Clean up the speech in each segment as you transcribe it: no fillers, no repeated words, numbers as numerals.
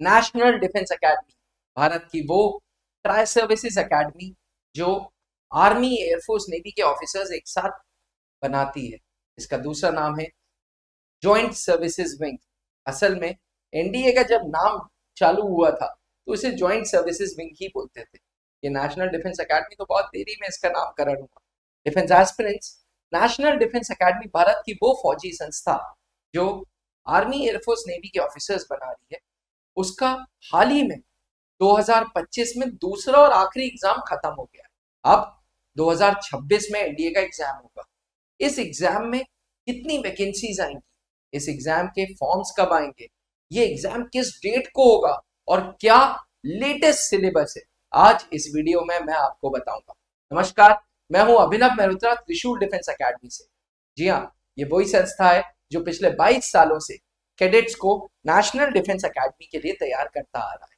National defence academy Bharat की वो tri services academy जो आर्मी, एयरफोर्स, नेवी के ऑफिसर्स एक साथ बनाती है। इसका दूसरा नाम है जॉइंट सर्विसेज विंग। असल में एनडीए का जब नाम चालू हुआ था तो इसे जॉइंट सर्विसेज विंग ही बोलते थे। ये नेशनल डिफेंस एकेडमी तो बहुत देरी में इसका नामकरण हुआ। Defence aspirants, national defence academy Bharat की वो फौजी संस्था जो आर्मी, एयरफोर्स, नेवी के ऑफिसर्स बना रही है, उसका हाल ही में 2025 में दूसरा और आखिरी एग्जाम खत्म हो गया। अब 2026 में एनडीए का एग्जाम होगा। इस एग्जाम में कितनी वैकेंसीज आएंगी, इस एग्जाम के फॉर्म्स कब आएंगे, ये एग्जाम किस डेट को होगा और क्या लेटेस्ट सिलेबस है, आज इस वीडियो में मैं आपको बताऊंगा। नमस्कार, मैं हूं अभिनव मेहरोत्रा, त्रिशूल डिफेंस एकेडमी से। जी हाँ, ये वही संस्था है जो पिछले 22 सालों से कैडेट्स को नेशनल डिफेंस एकेडमी के लिए तैयार करता आ रहा है।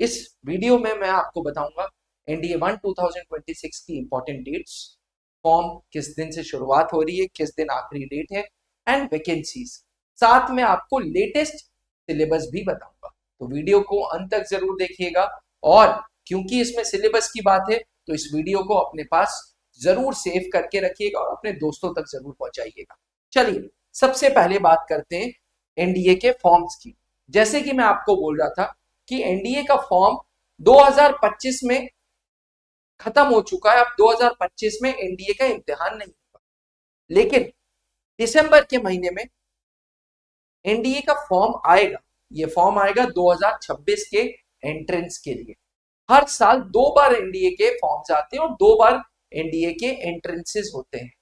इस वीडियो में मैं आपको बताऊंगा एनडीए 1 2026 की इंपॉर्टेंट डेट्स, फॉर्म किस दिन से शुरुआत हो रही है, किस दिन आखिरी डेट है, एंड वैकेंसीज। साथ में आपको लेटेस्ट सिलेबस भी बताऊंगा, तो वीडियो को अंत तक जरूर देखिएगा। और क्योंकि इसमें सिलेबस की बात है तो इस वीडियो को अपने पास जरूर सेव करके रखिएगा और अपने दोस्तों तक जरूर पहुंचाइएगा। चलिए, सबसे पहले बात करते हैं एनडीए के फॉर्म्स की। जैसे कि मैं आपको बोल रहा था कि एनडीए का फॉर्म 2025 में खत्म हो चुका है। अब 2025 में एनडीए का इम्तिहान नहीं होगा, लेकिन दिसंबर के महीने में एनडीए का फॉर्म आएगा। ये फॉर्म आएगा 2026 के एंट्रेंस के लिए। हर साल 2 बार एनडीए के फॉर्म्स आते हैं और 2 बार एनडीए के एंट्रेंसेस होते हैं,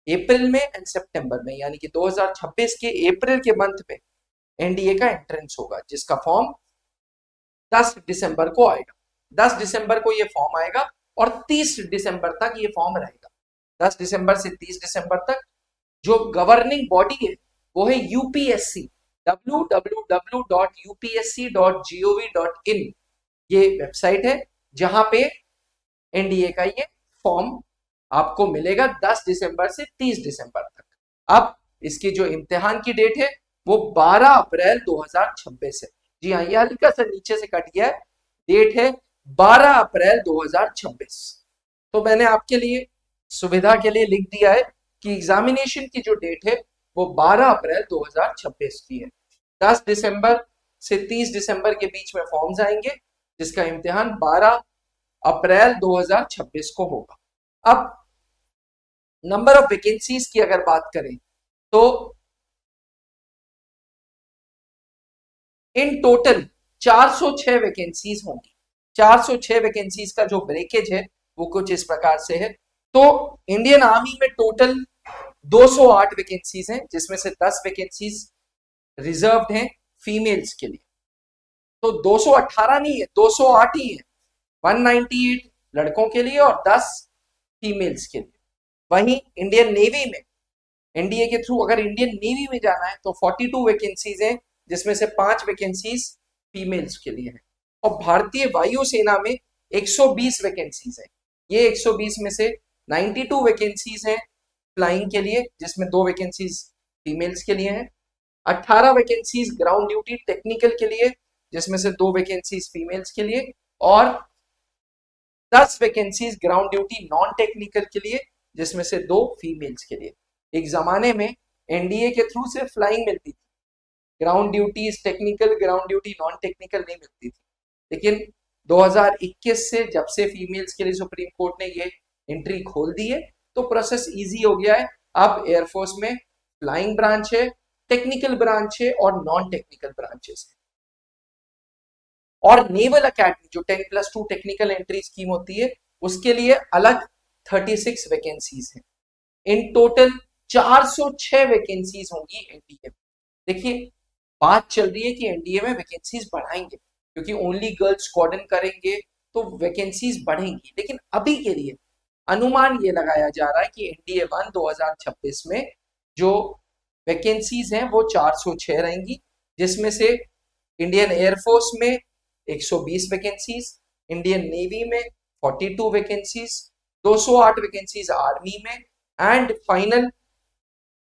अप्रैल में एंड सितंबर में। यानी कि 2026 के अप्रैल के मंथ में एनडीए का एंट्रेंस होगा, जिसका फॉर्म 10 दिसंबर को आएगा। 10 दिसंबर को ये फॉर्म आएगा और 30 दिसंबर तक ये फॉर्म रहेगा। 10 दिसंबर से 30 दिसंबर तक जो गवर्निंग बॉडी है वो है यूपीएससी, www.upsc.gov.in। ये वेबसाइट है जहां पे एनडीए का ये फॉर्म आपको मिलेगा 10 दिसंबर से 30 दिसंबर तक। अब इसकी जो इम्तिहान की डेट है वो 12 अप्रैल 2026 है। जी हाँ, ये हल्का सा नीचे से कट गया है, डेट है 12 अप्रैल 2026। तो मैंने आपके लिए सुविधा के लिए लिख दिया है कि एग्जामिनेशन की जो डेट है वो 12 अप्रैल 2026 की है। 10 दिसंबर से 30 दिसंबर के बीच में फॉर्म्स आएंगे, जिसका इम्तिहान 12 अप्रैल 2026 को होगा। अब नंबर ऑफ वैकेंसीज की अगर बात करें तो इन टोटल 406 वैकेंसीज होंगी। 406 वैकेंसीज का जो ब्रेकेज है वो कुछ इस प्रकार से है। तो इंडियन आर्मी में टोटल 208 वैकेंसीज हैं, जिसमें से 10 वैकेंसीज रिजर्व्ड हैं फीमेल्स के लिए। तो 218 नहीं है, 208 ही है। 198 लड़कों के लिए और 10 फीमेल्स के लिए। वहीं इंडियन नेवी में एनडीए के थ्रू अगर इंडियन नेवी में जाना है तो 42 वैकेंसीज हैं, जिसमें से 5 वैकेंसीज फीमेल्स के लिए हैं। और भारतीय वायुसेना में 120 वैकेंसीज हैं। ये 120 में से 92 वैकेंसीज हैं फ्लाइंग के लिए, जिसमें 2 वैकेंसीज फीमेल्स के लिए हैं। 18 वैकेंसीज ग्राउंड ड्यूटी टेक्निकल के लिए, जिसमें से 2 वैकेंसीज फीमेल्स के लिए, और 10 vacancies ground duty non technical के लिए, जिसमें से 2 फीमेल्स के लिए। एक जमाने में एनडीए के थ्रू सिर्फ फ्लाइंग मिलती थी, ground duties technical, ground duty non technical नहीं मिलती थी। लेकिन 2021 से जब से फीमेल्स के लिए सुप्रीम कोर्ट ने ये एंट्री खोल दी है तो प्रोसेस इजी हो गया है। अब एयरफोर्स में फ्लाइंग ब्रांच है, टेक्निकल ब्रांच है और नॉन टेक्निकल ब्रांचेस है। और नेवल अकेडमी जो 10+2 टेक्निकल एंट्री स्कीम होती है उसके लिए अलग 36 वैकेंसीज हैं। इन टोटल 406 वैकेंसीज होंगी एनडीए में। देखिए, बात चल रही है कि एनडीए में वैकेंसीज बढ़ाएंगे क्योंकि ओनली गर्ल्स स्क्वाड्रन करेंगे तो वैकेंसीज बढ़ेंगी। लेकिन अभी के लिए अनुमान ये लगाया जा रहा है कि एनडीए 1 2026 में जो वैकेंसीज हैं वो 406 रहेंगी, जिसमें से इंडियन एयरफोर्स में 120 वैकेंसीज, इंडियन नेवी में 42 वैकेंसीज, 208 वैकेंसीज आर्मी में, एंड फाइनल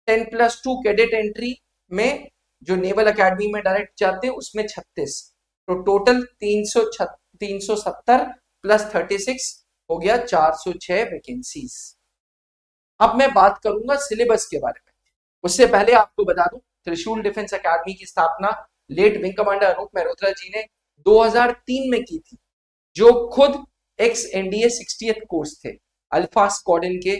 10+2 कैडेट एंट्री में जो नेवल अकेडमी में डायरेक्ट जाते हैं उसमें 36। तो टोटल 370 प्लस 36 हो गया 406 वैकेंसीज। अब मैं बात करूंगा सिलेबस के बारे में। उससे पहले आपको बता दूं, त्रिशूल डिफेंस एकेडमी की स्थापना late wing commander Anoop Mehrotra ji ने 2003 में की थी, जो खुद एक्स एनडीए 60th कोर्स थे, अल्फा स्क्वाड्रन के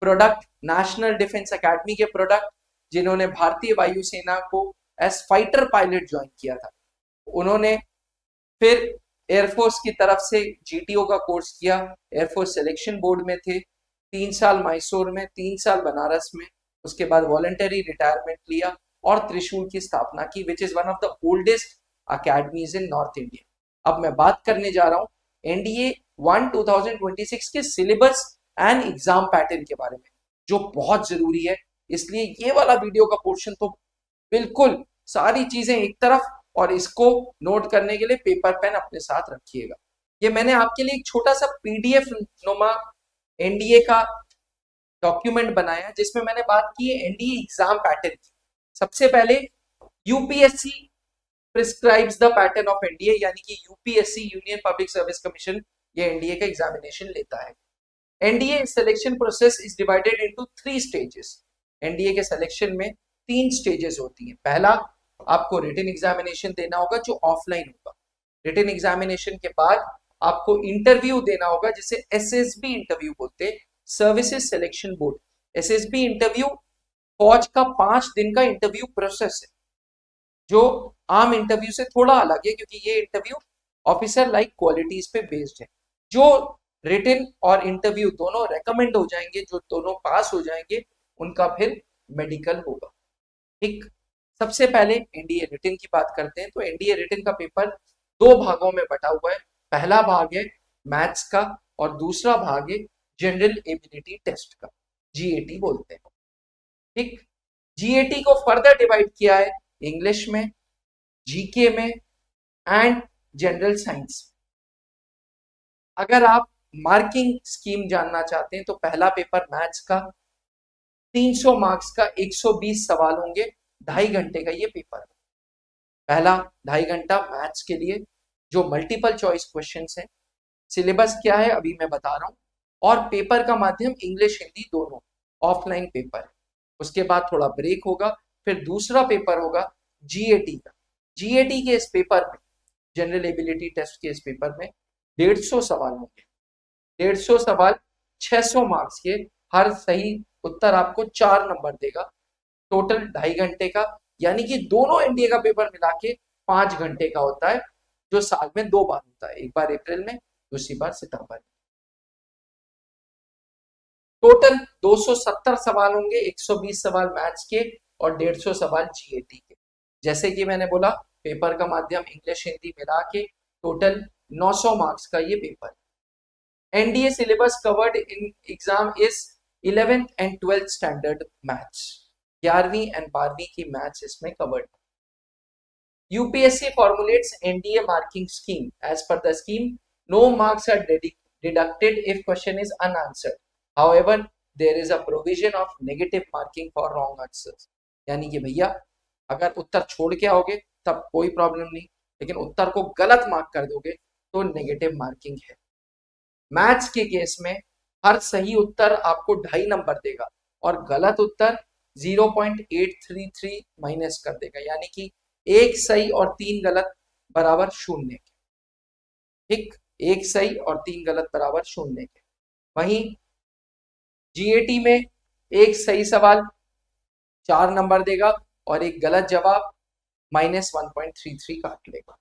प्रोडक्ट, नेशनल डिफेंस एकेडमी के प्रोडक्ट, जिन्होंने भारतीय वायुसेना को एज फाइटर पायलट ज्वाइन किया था। उन्होंने फिर एयरफोर्स की तरफ से जीटीओ का कोर्स किया, एयरफोर्स सिलेक्शन बोर्ड में थे, 3 साल मैसूर में, 3 साल बनारस में, उसके बाद वॉलंटरी रिटायरमेंट लिया और त्रिशूल की स्थापना की, which is one of the oldest academies in north India. अब मैं बात करने जा रहा हूं एनडीए 2026 के सिलेबस एंड एग्जाम पैटर्न के बारे में, जो बहुत जरूरी है। इसलिए ये वाला वीडियो का पोर्शन तो बिल्कुल सारी चीजें एक तरफ, और इसको नोट करने के लिए पेपर पेन अपने साथ रखिएगा। ये मैंने आपके लिए एक छोटा सा पीडीएफ नुमा एनडीए का डॉक्यूमेंट बनाया, जिसमें मैंने बात की है एनडीए एग्जाम पैटर्न की। सबसे पहले UPSC prescribes the pattern of NDA, यानी कि UPSC union public service commission ये एनडीए का एग्जामिनेशन लेता है। NDA selection process is divided into 3 stages. NDA के सिलेक्शन में 3 स्टेजेस होती हैं। पहला, आपको रिटन एग्जामिनेशन देना होगा जो ऑफलाइन होगा। रिटन एग्जामिनेशन के बाद आपको इंटरव्यू देना होगा, जिसे एसएसबी इंटरव्यू बोलते हैं, services selection board. SSB interview फौज का 5 दिन का इंटरव्यू प्रोसेस है, जो आम इंटरव्यू से थोड़ा अलग है, क्योंकि ये इंटरव्यू ऑफिसर लाइक क्वालिटीज पे बेस्ड है। जो रिटन और इंटरव्यू दोनों रेकमेंड हो जाएंगे, जो दोनों पास हो जाएंगे, उनका फिर मेडिकल होगा। ठीक, सबसे पहले एनडीए रिटन की बात करते हैं। तो एनडीए रिटन का पेपर 2 भागों में बटा हुआ है। पहला भाग है मैथ्स का और दूसरा भाग है जनरल एबिलिटी टेस्ट का, जीएटी बोलते हैं। ठीक, जीएटी को फर्दर डिवाइड किया है इंग्लिश में, जीके में एंड जनरल साइंस। अगर आप मार्किंग स्कीम जानना चाहते हैं तो पहला पेपर मैथ्स का 300 मार्क्स का 120 सवाल होंगे, 2.5 घंटे का ये पेपर है। पहला 2.5 घंटा मैथ्स के लिए, जो मल्टीपल चॉइस क्वेश्चंस हैं। सिलेबस क्या है अभी मैं बता रहा हूं, और पेपर का माध्यम इंग्लिश हिंदी दोनों, ऑफलाइन पेपर है। उसके बाद थोड़ा ब्रेक होगा, फिर दूसरा पेपर होगा जीएटी का। जीएटी के इस पेपर में, जनरल एबिलिटी टेस्ट के इस पेपर में 150 सवाल होंगे। 150 सवाल 600 मार्क्स के, हर सही उत्तर आपको 4 नंबर देगा। टोटल 2.5 घंटे का, यानी कि दोनों एनडीए का पेपर मिला के 5 घंटे का होता है, जो साल में 2 बार होता है, एक बार अप्रैल में, दूसरी बार सितंबर में। टोटल 270 सवाल होंगे, 120 सवाल मैथ्स के और 150 सवाल जीएटी के। जैसे कि मैंने बोला, पेपर का माध्यम इंग्लिश हिंदी मिला के टोटल 900 मार्क्स का ये पेपर। NDA syllabus covered in exam is 11th and 12th standard maths. 11वीं एंड 12वीं की मैथ्स इसमें covered. UPSC formulates NDA marking scheme. As per the scheme, no marks are deducted if question is unanswered. However, there is a provision of negative marking for wrong answers. यानी कि भैया अगर उत्तर छोड़ के आओगे तब कोई प्रॉब्लम नहीं, लेकिन उत्तर को गलत मार्क कर दोगे तो नेगेटिव मार्किंग है। मैथ्स के केस में हर सही उत्तर आपको 2.5 नंबर देगा और गलत उत्तर 0.833 माइनस कर देगा, यानी कि 1 सही और 3 गलत बराबर 0 के। ठीक, 1 सही और 3 गलत बराबर 0 के। वहीं जीएटी में 1 सही सवाल 4 नंबर देगा और एक गलत जवाब -1.33 काट लेगा।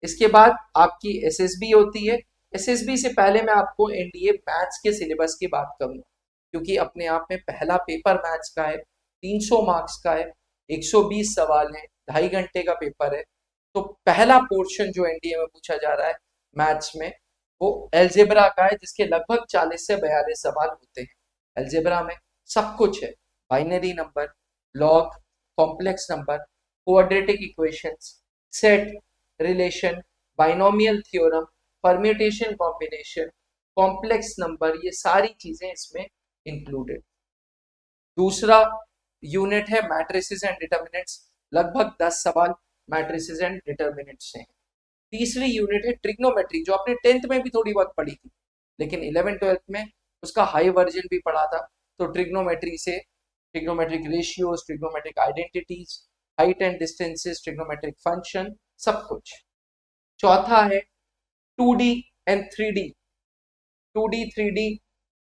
इसके बाद आपकी एसएसबी होती है। एसएसबी से पहले मैं आपको एनडीए मैथ्स के सिलेबस की बात करूंगा, क्योंकि अपने आप में पहला पेपर मैथ्स का है, 300 मार्क्स का है, 120 सवाल है, 2.5 घंटे का पेपर है। तो पहला पोर्शन जो एनडीए में पूछा जा रहा है मैथ्स में, वो एल्जेब्रा का है, जिसके लगभग 40 से 42 सवाल होते हैं। एल्जेब्रा में सब कुछ है, binary number, log, complex number, quadratic equations, set, relation, binomial theorem, permutation combination, complex number, ये सारी चीजें इसमें इंक्लूडेड। दूसरा यूनिट है मैट्रिसेस एंड डिटर्मिनेंट्स। लगभग 10 सवाल मैट्रिसेस एंड डिटर्मिनेंट्स से हैं। तीसरी यूनिट है ट्रिग्नोमेट्री, जो आपने 10th में भी थोड़ी बहुत पढ़ी थी, लेकिन 11th-12th में उसका हाई वर्जन भी पढ़ा था। तो ट्रिग्नोमेट्री से trigonometric ratios, trigonometric identities, height and distances, trigonometric function, सब कुछ। चौथा है 2D and 3D। 2D 3D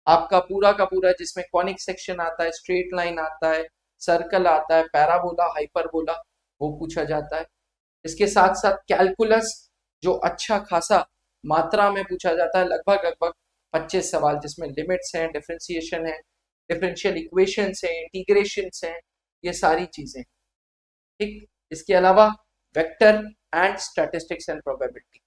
आपका पूरा का पूरा, जिसमें कॉनिक सेक्शन आता है, स्ट्रेट लाइन आता है, सर्कल आता है, पैराबोला, हाइपरबोला, वो पूछा जाता है। इसके साथ साथ कैलकुलस, जो अच्छा खासा मात्रा में पूछा जाता है, लगभग लगभग 25 सवाल, जिसमें लिमिट्स हैं, डिफरेंशिएशन है, डिफरेंशियल इक्वेशंस हैं, इंटीग्रेशंस हैं, ये सारी चीजें। ठीक, इसके अलावा vector and statistics and probability.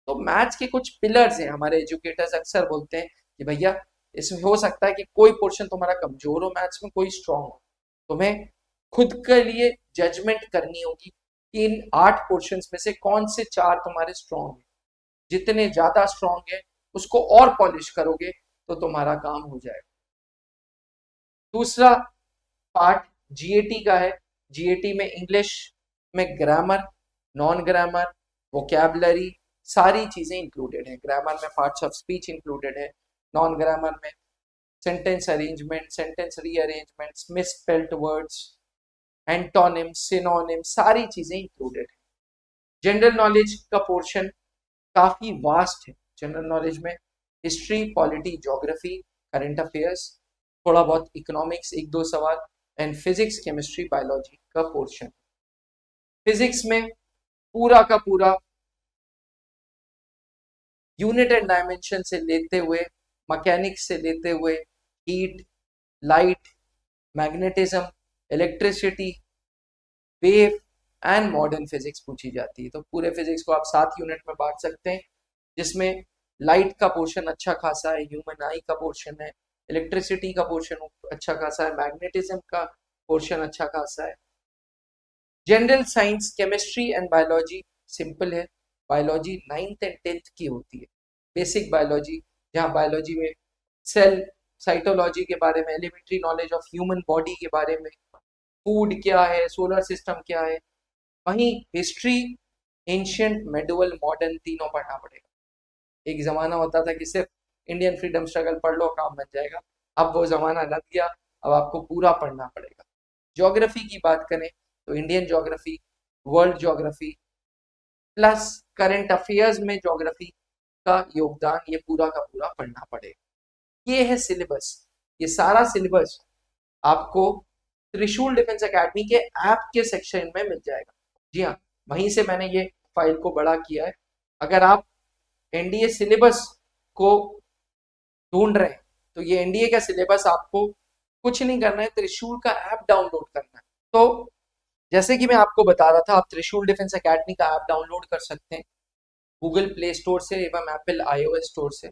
तो मैथ्स के कुछ पिलर्स हैं। हमारे एजुकेटर्स अक्सर बोलते हैं कि भैया इसमें हो सकता है कि कोई पोर्शन तुम्हारा कमजोर हो मैथ्स में, कोई स्ट्रांग हो। तुम्हें खुद के लिए जजमेंट करनी होगी कि इन 8 पोर्शंस में से कौन से 4 तुम्हारे स्ट्रांग हैं। जितने ज्यादा स्ट्रांग है उसको और पॉलिश करोगे तो तुम्हारा काम हो जाएगा। दूसरा पार्ट जीएटी का है। जीएटी में इंग्लिश में ग्रामर, नॉन ग्रामर, वोकैबुलरी, सारी चीजें इंक्लूडेड हैं। ग्रामर में पार्ट्स ऑफ स्पीच इंक्लूडेड है, नॉन ग्रामर में sentence arrangement, sentence rearrangements, misspelled words, antonym, synonym, सारी चीजें इंक्लूडेड है। जनरल नॉलेज का पोर्शन काफी वास्ट है। जनरल नॉलेज में history, polity, geography, current affairs, थोड़ा बहुत इकोनॉमिक्स, 1-2 सवाल, एंड फिजिक्स, केमिस्ट्री, बायोलॉजी का पोर्शन। फिजिक्स में पूरा का पूरा यूनिट एंड डायमेंशन से लेते हुए, मैकेनिक्स से लेते हुए, heat, light, magnetism, electricity, wave and modern physics पूछी जाती है। तो पूरे फिजिक्स को आप 7 यूनिट में बांट सकते हैं, जिसमें लाइट का पोर्शन अच्छा खासा है, ह्यूमन आई का पोर्शन है, इलेक्ट्रिसिटी का पोर्शन अच्छा खासा है, मैग्नेटिज्म का पोर्शन अच्छा खासा है। General science, chemistry and biology simple है। बायोलॉजी 9th एंड 10th की होती है। बेसिक बायोलॉजी, जहाँ बायोलॉजी में सेल साइटोलॉजी के बारे में, elementary knowledge of human body के बारे में, फूड क्या है, सोलर सिस्टम क्या है। वहीं हिस्ट्री, एंशियंट, मेडुअल, मॉडर्न, तीनों पढ़ना पड़ेगा। एक जमाना होता था कि सिर्फ इंडियन फ्रीडम स्ट्रगल पढ़ लो काम बन जाएगा, अब वो जमाना लग गया, अब आपको पूरा पढ़ना पड़ेगा। ज्योग्राफी की बात करें तो Indian geography, world geography plus current affairs में ज्योग्राफी का योगदान, ये पूरा का पूरा पढ़ना पड़ेगा। ये है सिलेबस। ये सारा सिलेबस आपको त्रिशूल डिफेंस एकेडमी के ऐप के सेक्शन में मिल जाएगा। जी हाँ, वहीं से मैंने ये फाइल को बड़ा किया है। अगर आप एनडीए सिलेबस को ढूंढ रहे हैं तो ये एनडीए का सिलेबस आपको कुछ नहीं करना है, त्रिशूल का ऐप डाउनलोड करना है। तो जैसे कि मैं आपको बता रहा था, आप त्रिशूल डिफेंस एकेडमी का ऐप डाउनलोड कर सकते हैं गूगल प्ले स्टोर से एवं एप्पल iOS स्टोर से।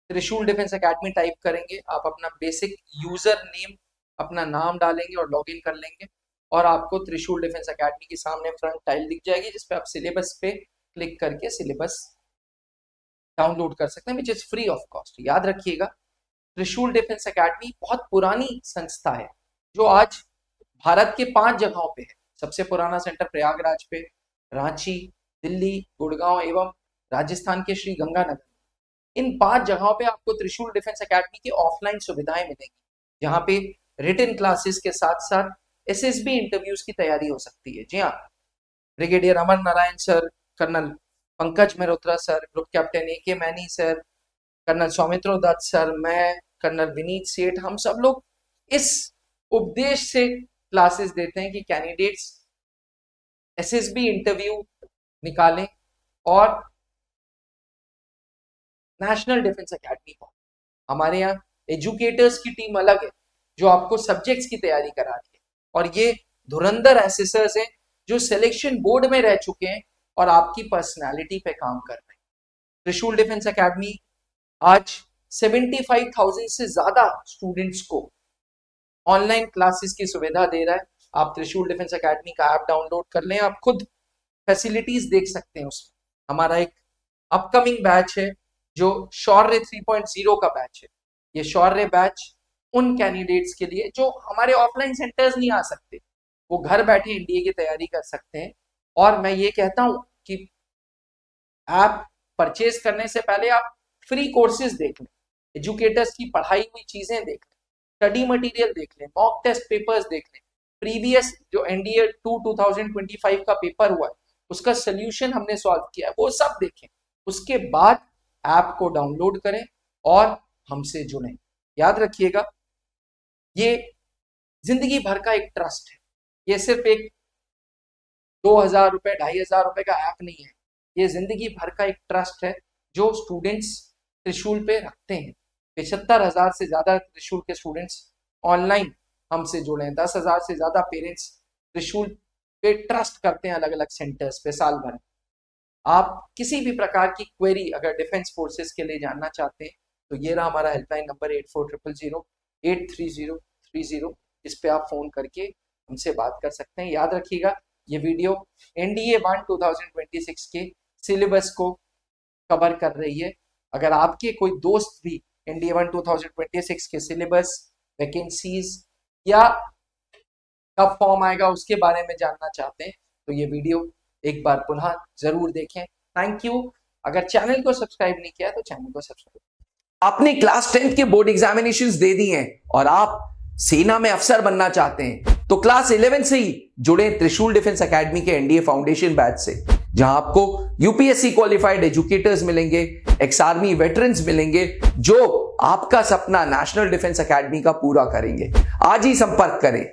त्रिशूल डिफेंस एकेडमी टाइप करेंगे, आप अपना बेसिक यूजर नेम, अपना नाम डालेंगे और लॉगिन कर लेंगे, और आपको त्रिशूल डिफेंस एकेडमी के सामने फ्रंट टाइल दिख जाएगी, जिसपे आप सिलेबस पे क्लिक करके सिलेबस डाउनलोड कर सकते हैं, which is free of cost. याद रखिएगा, त्रिशूल डिफेंस एकेडमी बहुत पुरानी संस्था है, जो आज भारत के 5 जगहों पे है। सबसे पुराना सेंटर प्रयागराज पे, रांची, दिल्ली, गुड़गांव एवं राजस्थान के श्री गंगानगर। इन 5 जगहों पे आपको त्रिशूल डिफेंस एकेडमी की ऑफलाइन सुविधाएं मिलेंगी, जहाँ पे रिटन क्लासेस के साथ साथ एसएसबी इंटरव्यूज की तैयारी हो सकती है। जी हाँ, brigadier Amar Narayan sir, colonel Pankaj Mehrotra sir, group captain A K Maini sir, colonel Saumitro Dutt sir, मैं, कर्नल विनीत सेठ, हम सब लोग इस उपदेश से क्लासेस देते हैं कि कैंडिडेट्स एसएसबी इंटरव्यू निकालें और नेशनल डिफेंस एकेडमी को। हमारे यहाँ एजुकेटर्स की टीम अलग है, जो आपको सब्जेक्ट्स की तैयारी करा रही है, और ये धुरंधर एसेसर्स हैं जो सिलेक्शन बोर्ड में रह चुके हैं और आपकी पर्सनालिटी पे काम कर रहे हैं। त्रिशूल डिफेंस एकेडमी आज 75,000 से ज्यादा स्टूडेंट्स को ऑनलाइन क्लासेस की सुविधा दे रहा है। आप त्रिशूल डिफेंस एकेडमी का ऐप डाउनलोड कर लें, आप खुद फैसिलिटीज देख सकते हैं उसमें। हमारा एक अपकमिंग बैच है जो शौर्य 3.0 का बैच है। ये शौर्य बैच उन कैंडिडेट्स के लिए जो हमारे ऑफलाइन सेंटर्स नहीं आ सकते, वो घर बैठे एनडीए की तैयारी कर सकते हैं। और मैं ये कहता हूं कि ऐप परचेज करने से पहले आप फ्री कोर्सेज देख लें, एजुकेटर्स की पढ़ाई हुई चीजें देख लें, स्टडी मटेरियल देख लें, मॉक टेस्ट पेपर्स देख लें, प्रीवियस जो एनडीए 2025 का पेपर हुआ है उसका सोल्यूशन हमने सॉल्व किया है, वो सब देखें। उसके बाद ऐप को डाउनलोड करें और हमसे जुड़ें। याद रखिएगा, ये जिंदगी भर का एक ट्रस्ट है। ये सिर्फ एक 2000 रुपए 2500 रुपए का ऐप नहीं है, ये जिंदगी भर का एक ट्रस्ट है जो स्टूडेंट्स त्रिशूल पे रखते हैं। 75,000 से ज्यादा त्रिशूल के स्टूडेंट्स ऑनलाइन हमसे जुड़े हैं। 10,000 से ज्यादा पेरेंट्स त्रिशूल पे ट्रस्ट करते हैं अलग अलग सेंटर्स पे साल भर। आप किसी भी प्रकार की क्वेरी अगर डिफेंस फोर्सेस के लिए जानना चाहते हैं तो ये रहा हमारा हेल्पलाइन नंबर 8400083030। इस पे आप फोन करके हमसे बात कर सकते हैं। याद रखिएगा, ये वीडियो एनडीए 1 2026 के सिलेबस को कवर कर रही है। अगर आपके कोई दोस्त भी एनडीए 1 2026 के सिलेबस, वैकेंसीज या कब फॉर्म आएगा उसके बारे में जानना चाहते हैं तो ये वीडियो एक बार पुनः जरूर देखें। Thank you. अगर चैनल को सब्सक्राइब नहीं किया तो चैनल को सब्सक्राइब। आपने क्लास 10th के बोर्ड एग्जामिनेशंस दे दिए हैं और आप सेना में अफसर बनना चाहते हैं तो क्लास 11 से ही जुड़े त्रिशूल डिफेंस एकेडमी के एनडीए फाउंडेशन बैच से, जहां आपको यूपीएससी क्वालिफाइड एजुकेटर्स मिलेंगे, एक्स आर्मी वेटरन्स मिलेंगे जो आपका सपना नेशनल डिफेंस एकेडमी का पूरा करेंगे। आज ही संपर्क करें।